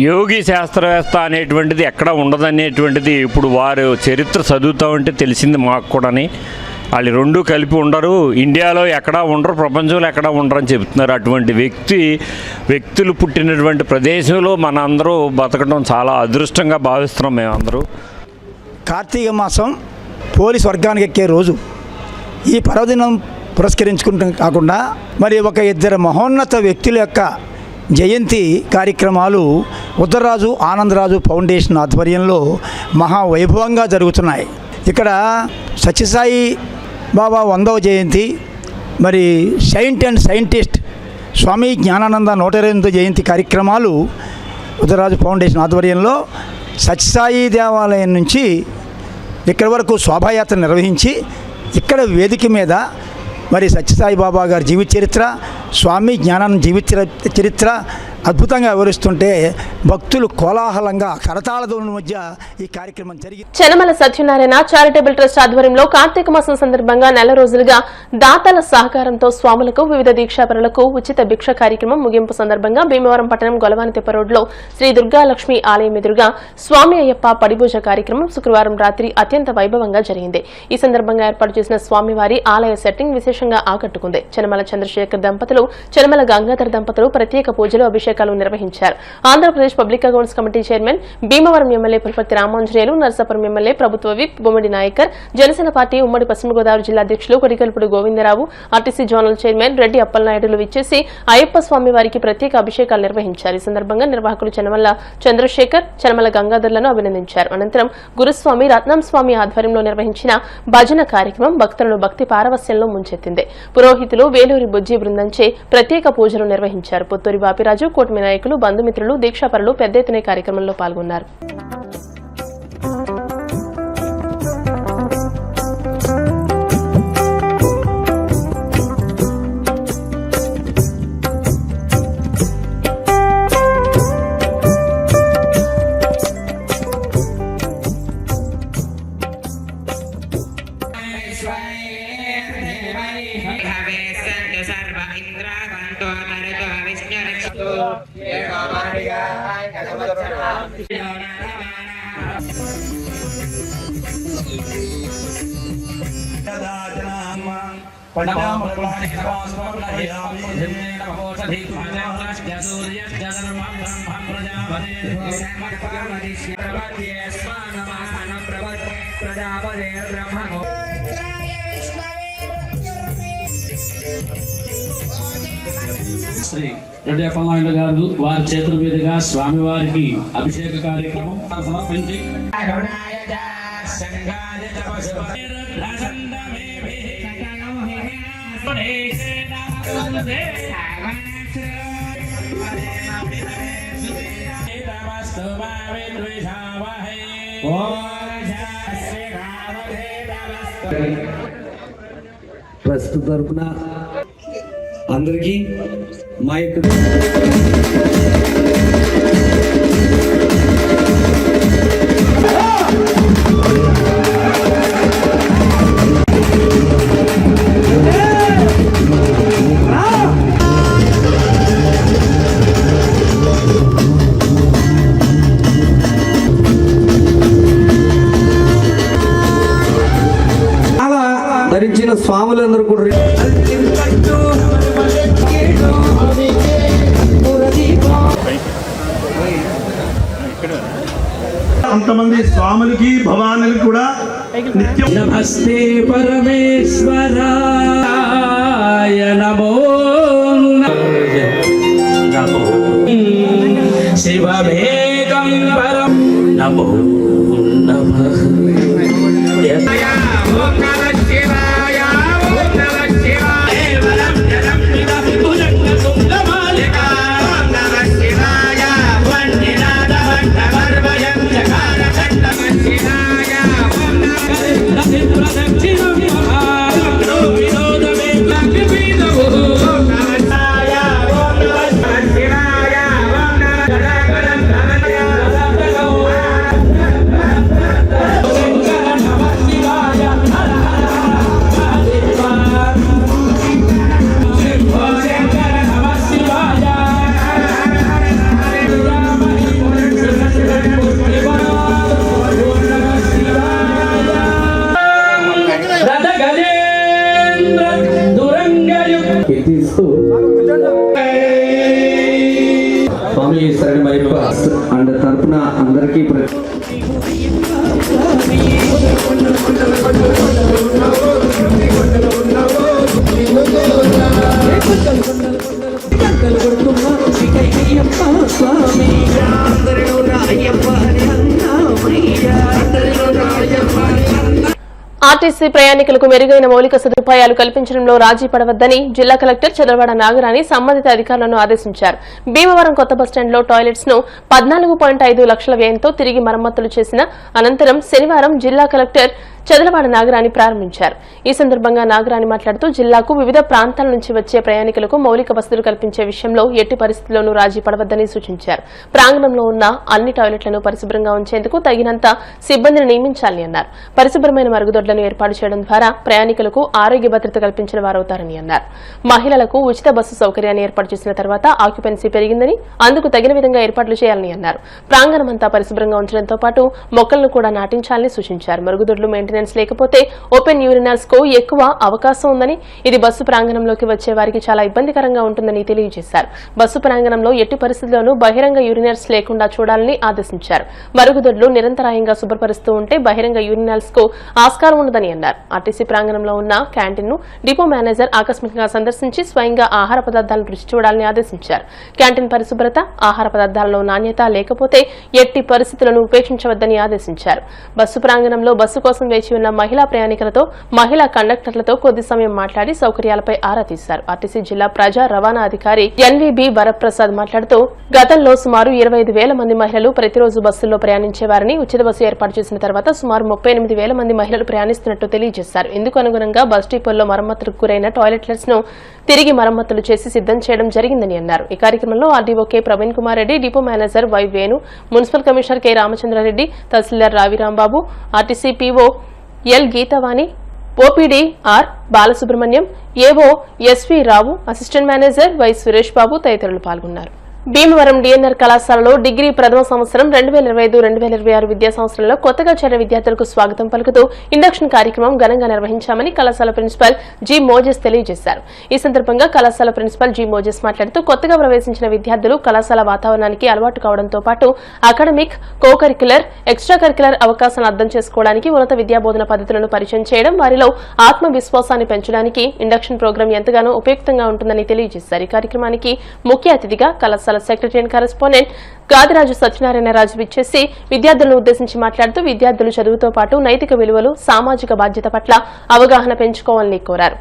యోగి శాస్త్రవేత్త అనేటువంటిది ఎక్కడ ఉండదనేటువంటిది ఇప్పుడు వారు చరిత్ర చదువుతూ ఉంటే తెలిసింది మాకు కూడాని. వాళ్ళు రెండూ కలిపి ఉండరు, ఇండియాలో ఎక్కడా ఉండరు, ప్రపంచంలో ఎక్కడా ఉండరు అని చెబుతున్నారు. అటువంటి వ్యక్తులు పుట్టినటువంటి ప్రదేశంలో మన అందరూ బతకడం చాలా అదృష్టంగా భావిస్తున్నాం మేమందరూ. కార్తీక మాసం పోలీస్ వర్గానికి ఎక్కే రోజు. ఈ పర్వదినం పురస్కరించుకుంటాం కాకుండా మరి ఒక ఇద్దరు మహోన్నత వ్యక్తుల యొక్క జయంతి కార్యక్రమాలు ఉత్తరరాజు ఆనందరాజు ఫౌండేషన్ ఆధ్వర్యంలో మహావైభవంగా జరుగుతున్నాయి. ఇక్కడ సత్యసాయి బాబా 100వ జయంతి, మరి సైంట్ అండ్ సైంటిస్ట్ స్వామి జ్ఞానానంద 128వ జయంతి కార్యక్రమాలు ఉత్తరరాజు ఫౌండేషన్ ఆధ్వర్యంలో సత్యసాయి దేవాలయం నుంచి ఇక్కడి వరకు శోభాయాత్ర నిర్వహించి ఇక్కడ వేదిక మీద మరి సత్యసాయి బాబా గారి జీవిత చరిత్ర, స్వామి జ్ఞానానంద జీవిత చరిత్ర అద్భుతంగా వివరిస్తుంటే భక్తులు కోలాహలంగా కరతాళధ్వనుల మధ్య ఈ కార్యక్రమం జరిగింది. చెనమల సత్యనారాయణ చారిటబుల్ ట్రస్ట్ ఆధ్వర్యంలో కార్తీక మాసం సందర్భంగా నెల రోజులుగా దాతల సహకారంతో స్వాములకు వివిధ దీక్షాపరులకు ఉచిత భిక్ష కార్యక్రమం ముగింపు సందర్భంగా భీమవరం పట్టణం గొలవానితిప్ప రోడ్లో శ్రీ దుర్గాలక్ష్మి ఆలయం ఎదురుగా స్వామి అయ్యప్ప పడిపూజ కార్యక్రమం శుక్రవారం రాత్రి అత్యంత వైభవంగా జరిగింది. ఈ సందర్భంగా ఏర్పాటు చేసిన స్వామివారి ఆలయ సెట్టింగ్ విశేషంగా ఆకట్టుకుంది. చెనమల చంద్రశేఖర్ దంపతులు, చెనమల గంగాధర్ దంపతులు ప్రత్యేక పూజలు అభిషేకాలు నిర్వహించారు. Andhra Pradesh public accounts committee chairman, Bhimavaram MLA Pulaparthi Ramanjaneyulu, Narsapuram MLA ప్రభుత్వ విప్ బొమ్మడి నాయకర్, జనసేన పార్టీ ఉమ్మడి పశ్చిమ గోదావరి జిల్లా అధ్యక్షులు Kodikalpudi Govindarao, RTC zonal chairman Reddy అప్పలనాయుడులు విచ్చేసి అయ్యప్ప స్వామి వారికి ప్రత్యేక అభిషేకాలు నిర్వహించారు. ఈ సందర్భంగా నిర్వాహకులు చెనమల చంద్రశేఖర్, చెనమల గంగాధర్లను అభినందించారు. అనంతరం గురుస్వామి రత్నం స్వామి ఆధ్వర్యంలో నిర్వహించిన భజన కార్యక్రమం భక్తులను భక్తి పారవస్యంలో ముంచెత్తింది. పురోహితులు వేలూరి బుజ్జి బృందంచే ప్రత్యేక పూజలు నిర్వహించారు. పొత్తూరి బాపిరాజు, కూటమి నాయకులు, బంధుమిత్రులు, దీక్షాపరులు పెద్ద ఎత్తున కార్యక్రమంలో పాల్గొన్నారు. శ్రీ రెడ్డి అప్పలనాయుడు గారు వారి చేతుల మీదుగా స్వామివారికి అభిషేక కార్యక్రమం సమర్పించి ట్రస్ట్ తరఫున అందరికీ మా యొక్క ధరించిన స్వాములందరూ కూడా కొంతమంది స్వాములకి భవానులకి కూడా నిత్యం నమస్తే పరమేశ్వరాయ నమో నమో శివమేకం పరం నమో నమః స్వామి శరణమయ్యప్ప అండ్ తరపున అందరికీ ఆర్టీసీ ప్రయాణికులకు మెరుగైన మౌలిక సదుపాయాలు కల్పించడంలో రాజీ పడవద్దని జిల్లా కలెక్టర్ చదలవాడ నాగరాణి సంబంధిత అధికారులను ఆదేశించారు. భీమవరం కొత్త బస్టాండ్లో టాయిలెట్స్ ను 14.5 లక్షల వ్యయంతో తిరిగి మరమ్మతులు చేసిన అనంతరం శనివారం జిల్లా కలెక్టర్ చదలవాడ నాగరాణి ప్రారంభించారు. ఈ సందర్భంగా నాగరాణి మాట్లాడుతూ జిల్లాకు వివిధ ప్రాంతాల నుంచి వచ్చే ప్రయాణికులకు మౌలిక వసతులు కల్పించే విషయంలో ఎట్టి పరిస్థితుల్లోనూ రాజీ పడవద్దని సూచించారు. ప్రాంగణంలో ఉన్న అన్ని టాయిలెట్లను పరిశుభ్రంగా ఉంచేందుకు తగినంత సిబ్బందిని నియమించాలని అన్నారు. పరిశుభ్రమైన మరుగుదొడ్లను ఏర్పాటు చేయడం ద్వారా ప్రయాణికులకు ఆరోగ్య భద్రత కల్పించిన వారవుతారని అన్నారు. మహిళలకు ఉచిత బస్సు సౌకర్యాన్ని ఏర్పాటు చేసిన తర్వాత ఆక్యుపెన్సీ పెరిగిందని అందుకు తగిన విధంగా ఏర్పాట్లు చేయాలని అన్నారు. ప్రాంగణమంతా పరిశుభ్రంగా ఉంచడంతో పాటు మొక్కలను కూడా నాటించాలని సూచించారు. మరుగుదొడ్లు మెయింటెనెన్స్ లేకపోతే ఓపెన్ యూరినల్స్ కు ఎక్కువ అవకాశం ఉందని, ఇది బస్సు ప్రాంగణంలోకి వచ్చే వారికి చాలా ఇబ్బందికరంగా ఉంటుందని తెలియజేశారు. బస్సు ప్రాంగణంలో ఎట్టి పరిస్థితుల్లోనూ బహిరంగ యూరినల్స్ లేకుండా చూడాలని ఆదేశించారు. మరుగుదొడ్లు నిరంతరాయంగా శుభ్రపరుస్తూ ఉంటే బహిరంగ యూరినల్స్ కు ఆస్కారం ఉండదని అన్నారు. ఆర్టీసీ ప్రాంగణంలో ఉన్న క్యాంటీన్ ను డిపో మేనేజర్ ఆకస్మికంగా సందర్శించి స్వయంగా ఆహార పదార్థాలను రుచి చూడాలని ఆదేశించారు. క్యాంటీన్ పరిశుభ్రత, ఆహార పదార్థాలలో నాణ్యత లేకపోతే ఎట్టి పరిస్థితులను ఉపేక్షించవద్దని ఆదేశించారు. బస్సు ప్రాంగణంలో బస్సు కోసం వేచి ఉన్న మహిళా ప్రయాణికులతో, మహిళా కండక్టర్లతో కొద్ది సమయం మాట్లాడి సౌకర్యాలపై ఆరా తీశారు. ఆర్టీసీ జిల్లా ప్రజా రవాణా అధికారి ఎన్వీబీ వరప్రసాద్ మాట్లాడుతూ గతంలో సుమారు 25,000 మంది మహిళలు ప్రతిరోజు బస్సుల్లో ప్రయాణించేవారని, ఉచిత బస్సు ఏర్పాటు చేసిన తర్వాత సుమారు 38,000 మంది మహిళలు ప్రయాణిస్తున్నట్టు తెలియజేశారు. ఇందుకు అనుగుణంగా బస్ డిపోల్లో మరమ్మతులకు గురైన టాయిలెట్స్ ను తిరిగి మరమ్మతులు చేసి సిద్దం చేయడం జరిగిందని అన్నారు. ఈ కార్యక్రమంలో RDO K Praveen Kumar Reddy, depot manager Y Venu, municipal commissioner K Ramachandra Reddy, తహసీల్దార్ Ravi Rambabu, RTC PO L Geethavani, OPD R Balasubrahmanyam, AO SV Rao, assistant manager Y Suresh Babu తదితరులు పాల్గొన్నారు. భీమవరం డిఎన్ఆర్ కళాశాలలో డిగ్రీ ప్రథమ సంవత్సరం 2025-2026 విద్యా సంవత్సరంలో కొత్తగా చేరిన విద్యార్థులకు స్వాగతం పలుకుతూ ఇండక్షన్ కార్యక్రమం ఘనంగా నిర్వహించామని కళాశాల ప్రిన్సిపల్ జి మోజెస్ తెలియజేశారు. ఈ సందర్భంగా కళాశాల ప్రిన్సిపల్ జి మోజెస్ మాట్లాడుతూ కొత్తగా ప్రవేశించిన విద్యార్థులు కళాశాల వాతావరణానికి అలవాటు కావడంతో పాటు అకాడమిక్, కో-కరిక్యులర్, ఎక్స్ట్రా కరిక్యులర్ అవకాశాలను అర్థం చేసుకోవడానికి, ఉన్నత విద్యాబోధన పద్ధతులను పరిచయం చేయడం, వారిలో ఆత్మవిశ్వాసాన్ని పెంచడానికి ఇండక్షన్ ప్రోగ్రాం ఎంతగానో ఉపయుక్తంగా ఉంటుందని తెలియజేశారు. ఈ కార్యక్రమానికి ముఖ్య అతిథిగా కళాశాల secretary and correspondent Gadiraju Satyanarayanaraju విచ్చేసి విద్యార్థులను ఉద్దేశించి మాట్లాడుతూ విద్యార్థులు చదువుతో పాటు నైతిక విలువలు, సామాజిక బాధ్యత పట్ల అవగాహన పెంచుకోవాలని కోరారు.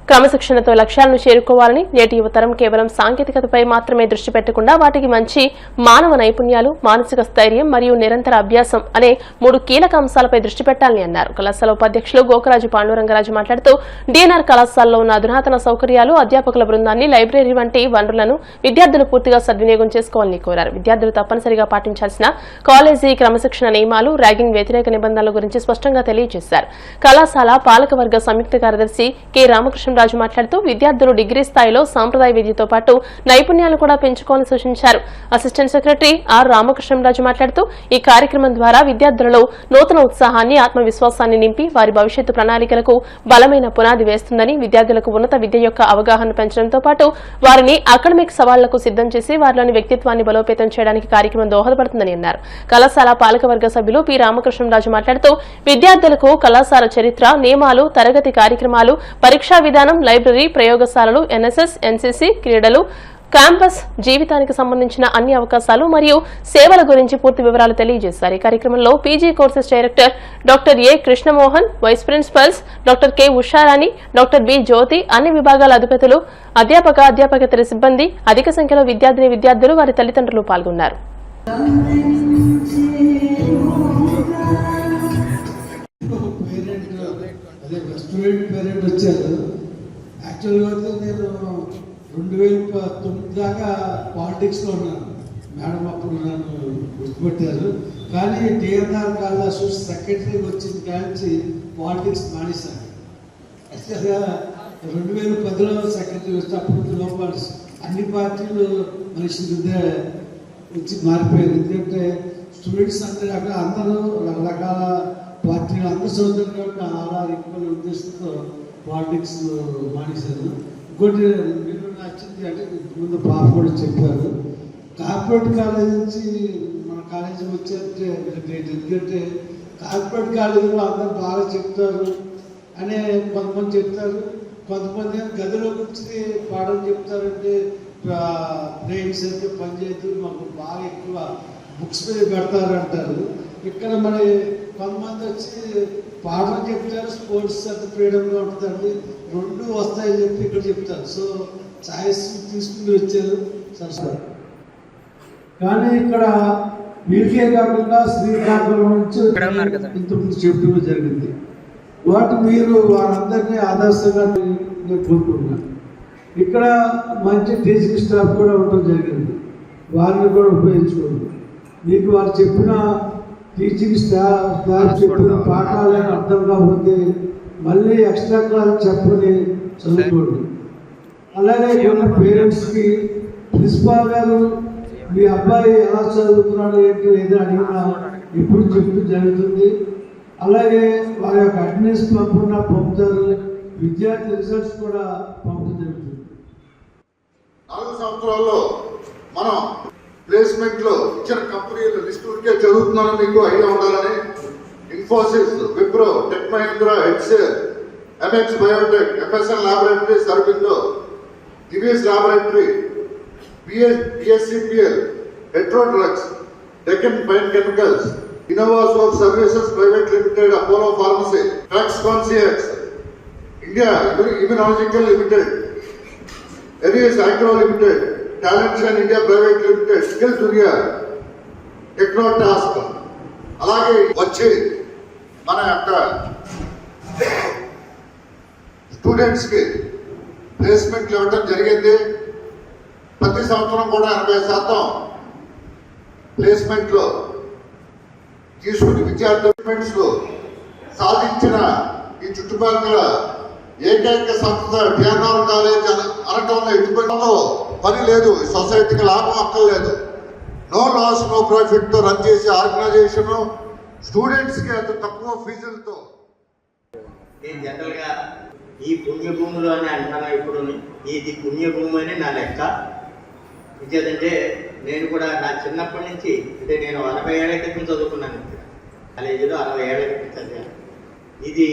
క్రమశిక్షణతో లక్ష్యాలను చేరుకోవాలని, నేటి యువతరం కేవలం సాంకేతికతపై మాత్రమే దృష్టి పెట్టకుండా వాటికి మంచి మానవ నైపుణ్యాలు, మానసిక స్థైర్యం మరియు నిరంతర అభ్యాసం అనే 3 కీలక అంశాలపై దృష్టి పెట్టాలని అన్నారు. కళాశాల ఉపాధ్యక్షులు గోకరాజు పాండురంగరాజు మాట్లాడుతూ డిఎన్ఆర్ కళాశాలలో ఉన్న అధునాతన సౌకర్యాలు, అధ్యాపకుల బృందాన్ని, లైబ్రరీ వంటి వనరులను విద్యార్థులు పూర్తిగా సద్వినియోగం చేసుకోవాలని కోరారు. విద్యార్థులు తప్పనిసరిగా పాటించాల్సిన కాలేజీ క్రమశిక్షణ నియమాలు, ర్యాగింగ్ వ్యతిరేక నిబంధనల గురించి స్పష్టంగా తెలియజేశారు. కళాశాల పాలకవర్గ సంయుక్త కార్యదర్శి కె రామకృష్ణ రాజు మాట్లాడుతూ విద్యార్థులు డిగ్రీ స్థాయిలో సాంప్రదాయ విద్యతో పాటు నైపుణ్యాలను కూడా పెంచుకోవాలని సూచించారు. అసిస్టెంట్ సెక్రటరీ ఆర్ రామకృష్ణరాజు మాట్లాడుతూ ఈ కార్యక్రమం ద్వారా విద్యార్థులలో నూతన ఉత్సాహాన్ని, ఆత్మవిశ్వాసాన్ని నింపి వారి భవిష్యత్తు ప్రణాళికలకు బలమైన పునాది వేస్తుందని, విద్యార్థులకు ఉన్నత విద్య యొక్క అవగాహన పెంచడంతో పాటు వారిని అకాడమిక్ సవాళ్లకు సిద్దం చేసి వారిలోని వ్యక్తిత్వాన్ని బలోపేతం చేయడానికి కార్యక్రమం దోహదపడుతుందని అన్నారు. కళాశాల పాలకవర్గ సభ్యులు పి రామకృష్ణరాజు మాట్లాడుతూ విద్యార్థులకు కళాశాల చరిత్ర, నియమాలు, తరగతి కార్యక్రమాలు, పరీక్షా విధానం, లైబ్రరీ, ప్రయోగశాలలు, ఎన్ఎస్ఎస్, ఎన్సీసీ, క్రీడలు, క్యాంపస్ జీవితానికి సంబంధించిన అన్ని అవకాశాలు మరియు సేవల గురించి పూర్తి వివరాలు తెలియజేశారు. ఈ కార్యక్రమంలో PG courses director doctor A Krishnamohan, vice principals doctor K Usharani, doctor B Jyothi, అన్ని విభాగాల అధిపతులు, అధ్యాపకేతర సిబ్బంది, అధిక సంఖ్యలో విద్యార్థులు, వారి తల్లిదండ్రులు పాల్గొన్నారు. యాక్చువల్గా నేను 2009 దాకా పాలిటిక్స్లో ఉన్నాను. మేడం అప్పుడు నన్ను గుర్తుపెట్టారు. కానీ డిఎన్ఆర్ కాలేజ్ సెక్రటరీకి వచ్చిన కాంచి పాలిటిక్స్ మానేశాను. యాక్చువల్గా 2010లో సెక్రటరీ వస్తే అప్పుడు లోపల అన్ని పార్టీలు మనిషి వచ్చి మారిపోయారు. ఎందుకంటే స్టూడెంట్స్ అందరూ అక్కడ అందరూ రకరకాల పార్టీలు అందరూ చదువుతారు కాబట్టి ఆర్ఆర్ ఎక్కువ ఉద్దేశంతో పాలిటిక్స్ మానేశారు. ఇంకోటి మీరు నా నచ్చింది అంటే ముందు పాప కూడా చెప్పారు. కార్పొరేట్ కాలేజ్ నుంచి మన కాలేజీ వచ్చేస్తే గ్రేట్. ఎందుకంటే కార్పొరేట్ కాలేజీలో అందరూ బాగా చెప్తారు అనే కొంతమంది చెప్తారు, కొంతమంది గదిలో కూర్చుని పాఠం చెప్తారంటే బ్రెయిన్స్ అయితే పనిచేయదు, మాకు బాగా ఎక్కువ బుక్స్ మీద పెడతారు అంటారు. ఇక్కడ మరి కొంతమంది వచ్చి పాఠం చెప్తారు, స్పోర్ట్స్ అంత ఫ్రీడమ్గా ఉంటుందండి, రెండు వస్తాయని చెప్పి ఇక్కడ చెప్తారు. సో ఛాయిస్ తీసుకుని వచ్చారు సరే. కానీ ఇక్కడ వీరికే కాకుండా శ్రీకాకుళం నుంచి ఇంతకుముందు చెప్పడం జరిగింది. వాటి మీరు వారందరినీ ఆదర్శంగా నేను కోరుకుంటున్నాను. ఇక్కడ మంచి టీచింగ్ స్టాఫ్ కూడా ఉండడం జరిగింది, వారిని కూడా ఉపయోగించుకోండి. మీకు వారు చెప్పిన టీచింగ్ స్టాఫ్ చెప్పిన పాఠాలే అర్థం కాకపోతే మళ్ళీ ఎక్స్ట్రా క్లాస్ చెప్పని చదువుకోండి. అలాగే కొన్ని పేరెంట్స్కి ప్రిన్సిపాల్ గారు మీ అబ్బాయి ఎలా చదువుతున్నాడు ఏంటి ఏదో అడిగినా ఇప్పుడు చెప్తూ జరుగుతుంది. అలాగే వారి యొక్క అటెండెన్స్ పంపుతారు, విద్యార్థి రిజల్ట్స్ కూడా పంపడం జరుగుతుంది. 4 సంవత్సరాల్లో మనం ప్లేస్మెంట్లో ఇచ్చిన కంపెనీలు లిస్ట్ ఉడికే చదువుతున్నాను, మీకు ఐడియా ఉండాలని. Infosys, Wipro, Tech Mahindra, HCL, MX biotech, FSL laboratories, Aurobindo, Divi's laboratory, BSCPL, Petro Drugs, Deccan Fine Chemicals, Innova Soap Services Private Limited, Apollo Pharmacy, Drugs Concierge, India Immunological Limited, Aries Agro Limited, Talention India Private Limited, Skill Dunia, Techno Task. అలాగే వచ్చి మన యొక్క స్టూడెంట్స్కి ప్లేస్మెంట్లు ఇవ్వడం జరిగింది. ప్రతి సంవత్సరం కూడా 80% ప్లేస్మెంట్లో తీసుకుని విద్యార్థులు సాధించిన ఈ చుట్టుపక్కల ఏకైక సంస్థ డిఎన్ఆర్ కాలేజ్ అనటంలో ఎటువంటి పని లేదు, సొసైటీకి లాభం అక్కర్లేదు. నో లాస్ నో ప్రాఫిట్తో రన్ చేసే ఆర్గనైజేషన్, స్టూడెంట్స్కి అంత తక్కువ ఫీజులతో. నేను జనరల్గా ఈ పుణ్యభూములు అని అంటాను, ఇప్పుడు ఇది పుణ్యభూమి అని నా లెక్క. ఇంకేదంటే నేను కూడా నా చిన్నప్పటి నుంచి, అంటే నేను 60 ఏళ్ల క్రితం చదువుకున్నాను కాలేజీలో, 60 ఏళ్ల క్రితం చదివాను. ఇది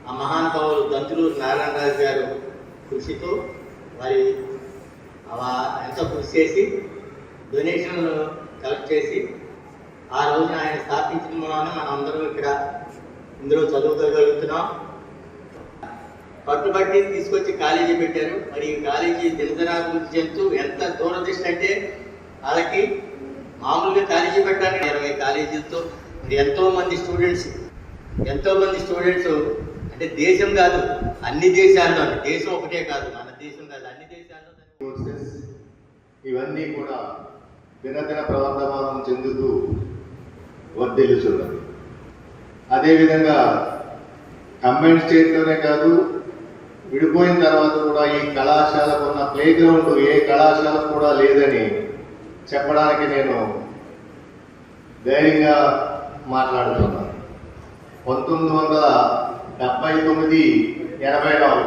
ఆ మహానుభావులు దంతులూరు నారాయణరాజు గారు కృషితో వారి ఎంతో కృషి చేసి డొనేషన్లు కలెక్ట్ చేసి ఆ రోజున ఆయన స్థాపించిన మూలాన మనం అందరం ఇక్కడ ఇందులో చదువుకోగలుగుతున్నాం. పట్టుబట్టి తీసుకొచ్చి కాలేజీ పెట్టారు. మరి ఈ కాలేజీ దినదినాభివృద్ధి చెందుతూ ఎంత దూరదృష్టి అంటే వాళ్ళకి మామూలుగా కాలేజీ పెట్టడానికి 20 కాలేజీలతో ఎంతో మంది స్టూడెంట్స్ అంటే దేశం కాదు అన్ని దేశాల్లో, దేశం ఒకటే కాదు, మన దేశం కాదు అన్ని దేశాల్లో ఇవన్నీ కూడా దినదిన ప్రవర్ధమానం చెందుతూ వర్ధిల్లుతున్నది. అదేవిధంగా కంబైన్డ్ స్టేట్లోనే కాదు, విడిపోయిన తర్వాత కూడా ఈ కళాశాలకు ఉన్న ప్లే గ్రౌండ్ ఏ కళాశాల కూడా లేదని చెప్పడానికి నేను ధైర్యంగా మాట్లాడుతున్నాను. 1979-84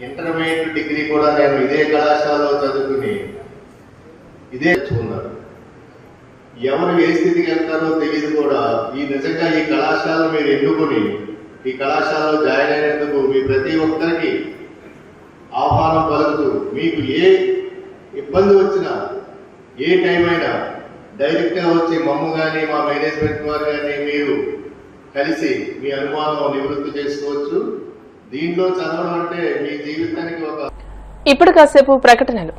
ఇంటర్మీడియట్ డిగ్రీ కూడా నేను ఇదే కళాశాలలో చదువుకుని ఇదే తెచ్చుకున్నాను. ఎవరు ఏ స్థితికి వెళ్తారో తెలియదు కూడా. నిజంగా ఈ కళాశాల మీరు ఎన్నుకొని ఈ కళాశాలలో జాయిన్ అయినందుకు మీ ప్రతి ఒక్కరికి ఆహ్వానం పలుకుతూ, మీకు ఏ ఇబ్బంది వచ్చినా ఏ టైం అయినా డైరెక్ట్గా వచ్చి మమ్ము కానీ మా మేనేజ్మెంట్ వారు కానీ మీరు కలిసి మీ అనుమానం నివృత్తి చేసుకోవచ్చు. దీంట్లో చదవడం అంటే మీ జీవితానికి ఒక. ఇప్పుడు కాసేపు ప్రకటనలు.